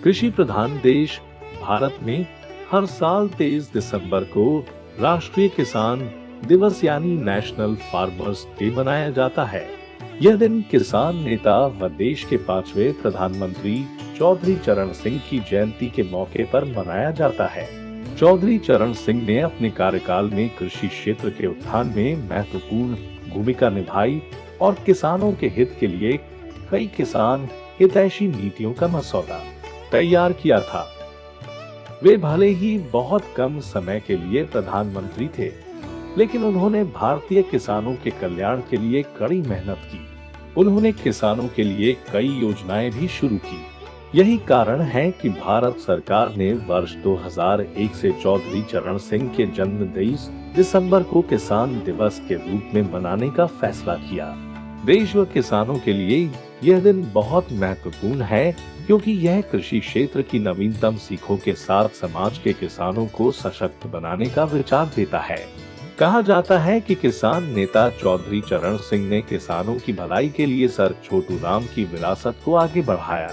कृषि प्रधान देश भारत में हर साल 23 दिसंबर को राष्ट्रीय किसान दिवस यानी नेशनल फार्मर्स डे मनाया जाता है। यह दिन किसान नेता व देश के 5वें प्रधानमंत्री चौधरी चरण सिंह की जयंती के मौके पर मनाया जाता है। चौधरी चरण सिंह ने अपने कार्यकाल में कृषि क्षेत्र के उत्थान में महत्वपूर्ण भूमिका निभाई और किसानों के हित के लिए कई किसान हितैषी नीतियों का मसौदा तैयार किया था। वे भले ही बहुत कम समय के लिए प्रधानमंत्री थे, लेकिन उन्होंने भारतीय किसानों के कल्याण के लिए कड़ी मेहनत की। उन्होंने किसानों के लिए कई योजनाएं भी शुरू की। यही कारण है कि भारत सरकार ने वर्ष 2001 से चौधरी चरण सिंह के जन्म 23 दिसंबर को किसान दिवस के रूप में मनाने का फैसला किया। देश व किसानों के लिए यह दिन बहुत महत्वपूर्ण है, क्योंकि यह कृषि क्षेत्र की नवीनतम सीखों के साथ समाज के किसानों को सशक्त बनाने का विचार देता है। कहा जाता है कि किसान नेता चौधरी चरण सिंह ने किसानों की भलाई के लिए सर छोटू राम की विरासत को आगे बढ़ाया।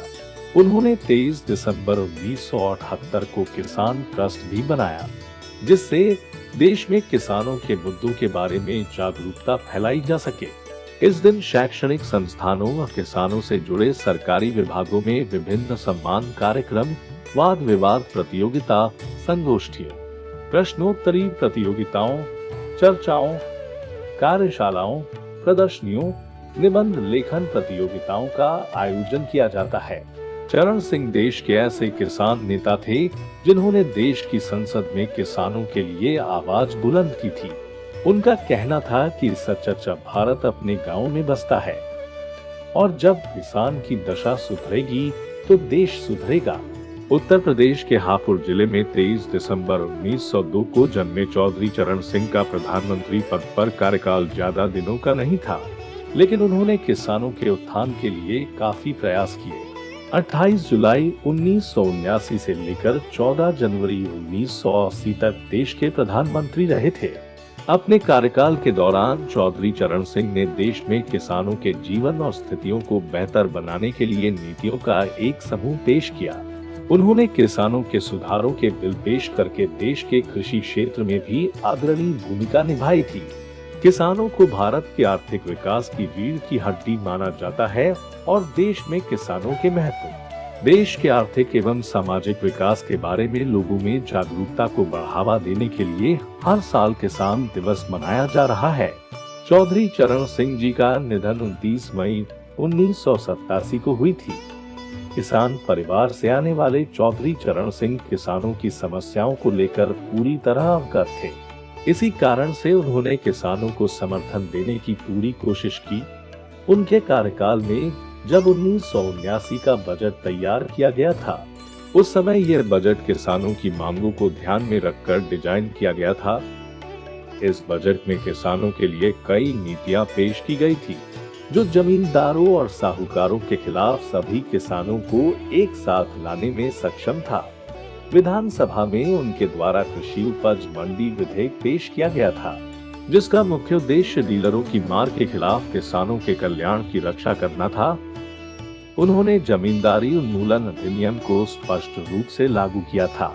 उन्होंने 23 दिसंबर 1978 को किसान ट्रस्ट भी बनाया, जिससे देश में किसानों के मुद्दों के बारे में जागरूकता फैलाई जा सके। इस दिन शैक्षणिक संस्थानों व किसानों से जुड़े सरकारी विभागों में विभिन्न सम्मान कार्यक्रम, वाद विवाद प्रतियोगिता, संगोष्ठियों, प्रश्नोत्तरी प्रतियोगिताओं, चर्चाओं, कार्यशालाओं, प्रदर्शनियों, निबंध लेखन प्रतियोगिताओं का आयोजन किया जाता है। चरण सिंह देश के ऐसे किसान नेता थे जिन्होंने देश की संसद में किसानों के लिए आवाज बुलंद की थी। उनका कहना था कि सच्चा भारत अपने गांव में बसता है और जब किसान की दशा सुधरेगी तो देश सुधरेगा। उत्तर प्रदेश के हापुड़ जिले में 23 दिसंबर 1902 को जन्मे चौधरी चरण सिंह का प्रधानमंत्री पद पर कार्यकाल ज्यादा दिनों का नहीं था, लेकिन उन्होंने किसानों के उत्थान के लिए काफी प्रयास किए। 28 जुलाई 1979 से लेकर 14 जनवरी 1980 तक देश के प्रधानमंत्री रहे थे। अपने कार्यकाल के दौरान चौधरी चरण सिंह ने देश में किसानों के जीवन और स्थितियों को बेहतर बनाने के लिए नीतियों का एक समूह पेश किया। उन्होंने किसानों के सुधारों के बिल पेश करके देश के कृषि क्षेत्र में भी अग्रणी भूमिका निभाई थी। किसानों को भारत के आर्थिक विकास की रीढ़ की हड्डी माना जाता है और देश में किसानों के महत्व, देश के आर्थिक एवं सामाजिक विकास के बारे में लोगों में जागरूकता को बढ़ावा देने के लिए हर साल किसान दिवस मनाया जा रहा है। चौधरी चरण सिंह जी का निधन 29 मई 1987 को हुई थी। किसान परिवार से आने वाले चौधरी चरण सिंह किसानों की समस्याओं को लेकर पूरी तरह अवगत थे। इसी कारण से उन्होंने किसानों को समर्थन देने की पूरी कोशिश की। उनके कार्यकाल में जब 1979 का बजट तैयार किया गया था, उस समय यह बजट किसानों की मांगों को ध्यान में रखकर डिजाइन किया गया था। इस बजट में किसानों के लिए कई नीतियां पेश की गई थी, जो जमींदारों और साहूकारों के खिलाफ सभी किसानों को एक साथ लाने में सक्षम था। विधानसभा में उनके द्वारा कृषि उपज मंडी विधेयक पेश किया गया था, जिसका मुख्य उद्देश्य डीलरों की मार के खिलाफ किसानों के कल्याण की रक्षा करना था। उन्होंने जमींदारी उन्मूलन अधिनियम को स्पष्ट रूप से लागू किया था।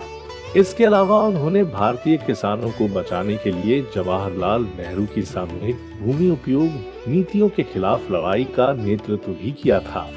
इसके अलावा उन्होंने भारतीय किसानों को बचाने के लिए जवाहरलाल नेहरू की सामूहिक भूमि उपयोग नीतियों के खिलाफ लड़ाई का नेतृत्व भी किया था।